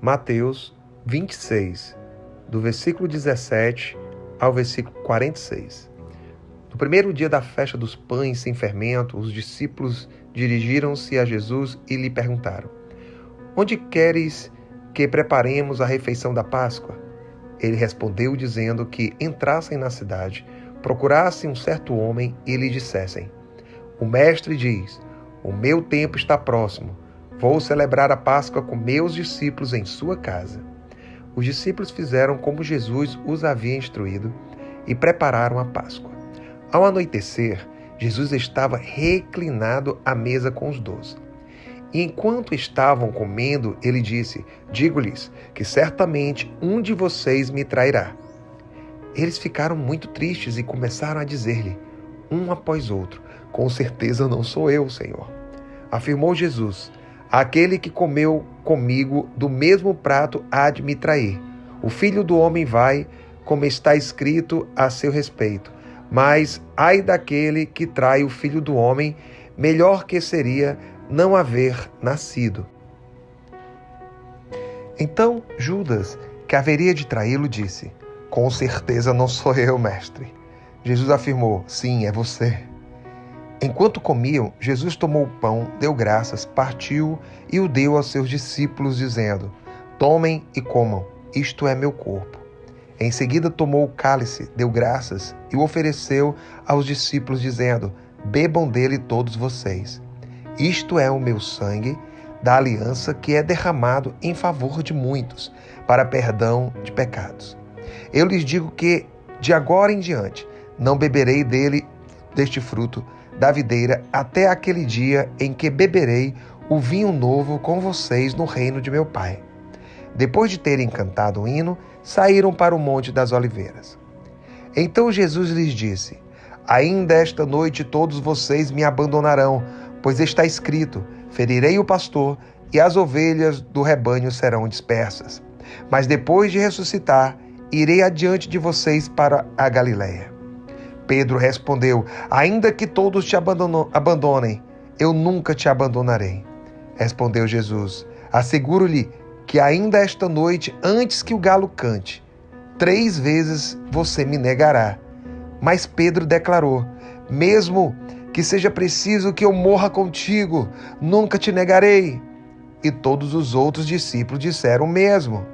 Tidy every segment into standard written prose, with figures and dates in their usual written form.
Mateus 26, do versículo 17 ao versículo 46. No primeiro dia da festa dos pães sem fermento, os discípulos dirigiram-se a Jesus e lhe perguntaram: Onde queres que preparemos a refeição da Páscoa? Ele respondeu dizendo que entrassem na cidade, procurassem um certo homem e lhe dissessem: O mestre diz, o meu tempo está próximo, vou celebrar a Páscoa com meus discípulos em sua casa. Os discípulos fizeram como Jesus os havia instruído e prepararam a Páscoa. Ao anoitecer, Jesus estava reclinado à mesa com os 12. E enquanto estavam comendo, ele disse: Digo-lhes que certamente um de vocês me trairá. Eles ficaram muito tristes e começaram a dizer-lhe, um após outro: Com certeza não sou eu, Senhor. Afirmou Jesus: Aquele que comeu comigo do mesmo prato há de me trair. O Filho do Homem vai, como está escrito a seu respeito. Mas ai daquele que trai o Filho do Homem, melhor que seria não haver nascido. Então Judas, que haveria de traí-lo, disse: Com certeza não sou eu, mestre. Jesus afirmou: Sim, é você. Enquanto comiam, Jesus tomou o pão, deu graças, partiu e o deu aos seus discípulos, dizendo: Tomem e comam, isto é meu corpo. Em seguida tomou o cálice, deu graças e o ofereceu aos discípulos, dizendo: Bebam dele todos vocês. Isto é o meu sangue da aliança que é derramado em favor de muitos, para perdão de pecados. Eu lhes digo que, de agora em diante, não beberei deste fruto da videira até aquele dia em que beberei o vinho novo com vocês no reino de meu Pai. Depois de terem cantado o hino, saíram para o Monte das Oliveiras. Então Jesus lhes disse: Ainda esta noite todos vocês me abandonarão, pois está escrito: ferirei o pastor e as ovelhas do rebanho serão dispersas. Mas depois de ressuscitar, irei adiante de vocês para a Galiléia. Pedro respondeu: Ainda que todos te abandonem, eu nunca te abandonarei. Respondeu Jesus: Asseguro-lhe que ainda esta noite, antes que o galo cante, 3 vezes você me negará. Mas Pedro declarou: Mesmo que seja preciso que eu morra contigo, nunca te negarei. E todos os outros discípulos disseram o mesmo.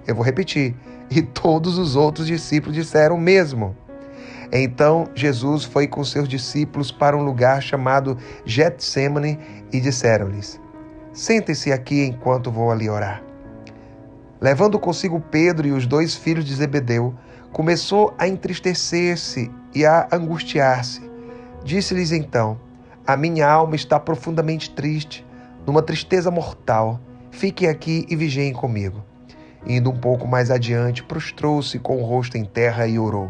Eu vou repetir. E todos os outros discípulos disseram o mesmo. Então Jesus foi com seus discípulos para um lugar chamado Getsêmani e disseram-lhes: Sentem-se aqui enquanto vou ali orar. Levando consigo Pedro e os 2 filhos de Zebedeu, começou a entristecer-se e a angustiar-se. Disse-lhes então: A minha alma está profundamente triste, numa tristeza mortal. Fiquem aqui e vigiem comigo. Indo um pouco mais adiante, prostrou-se com o rosto em terra e orou: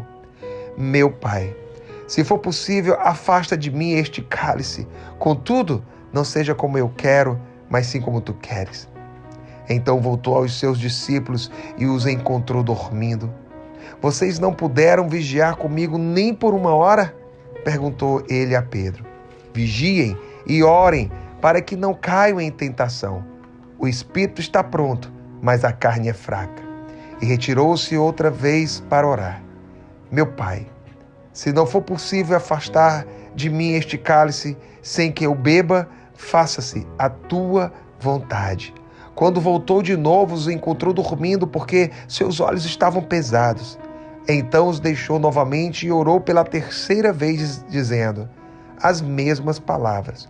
Meu Pai, se for possível, afasta de mim este cálice. Contudo, não seja como eu quero, mas sim como tu queres. Então voltou aos seus discípulos e os encontrou dormindo. Vocês não puderam vigiar comigo nem por 1 hora? Perguntou ele a Pedro. Vigiem e orem para que não caiam em tentação. O espírito está pronto, mas a carne é fraca. E retirou-se outra vez para orar. Meu Pai, se não for possível afastar de mim este cálice sem que eu beba, faça-se a tua vontade. Quando voltou de novo, os encontrou dormindo porque seus olhos estavam pesados. Então os deixou novamente e orou pela 3ª vez, dizendo as mesmas palavras.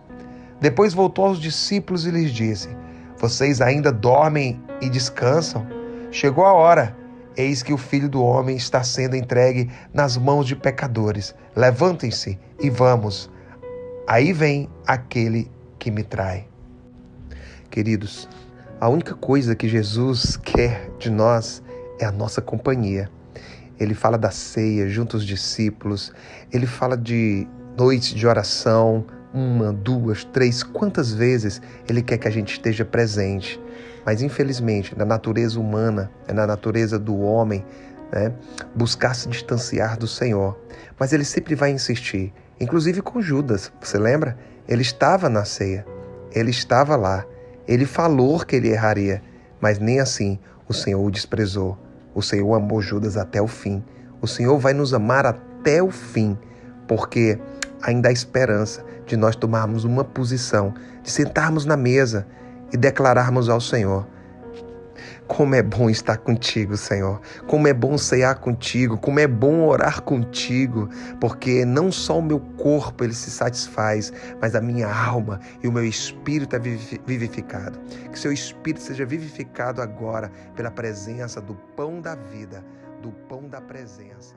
Depois voltou aos discípulos e lhes disse: Vocês ainda dormem e descansam? Chegou a hora. Eis que o Filho do Homem está sendo entregue nas mãos de pecadores. Levantem-se e vamos. Aí vem aquele que me trai. Queridos, a única coisa que Jesus quer de nós é a nossa companhia. Ele fala da ceia junto aos discípulos. Ele fala de noites de oração, 1, 2, 3. Quantas vezes Ele quer que a gente esteja presente. Mas, infelizmente, na natureza humana, na natureza do homem, buscar se distanciar do Senhor. Mas Ele sempre vai insistir, inclusive com Judas. Você lembra? Ele estava na ceia, ele estava lá, ele falou que ele erraria, mas nem assim o Senhor o desprezou. O Senhor amou Judas até o fim. O Senhor vai nos amar até o fim, porque ainda há esperança de nós tomarmos uma posição, de sentarmos na mesa e declararmos ao Senhor: como é bom estar contigo, Senhor. Como é bom cear contigo. Como é bom orar contigo. Porque não só o meu corpo ele se satisfaz, mas a minha alma e o meu espírito é vivificado. Que seu espírito seja vivificado agora pela presença do pão da vida, do pão da presença.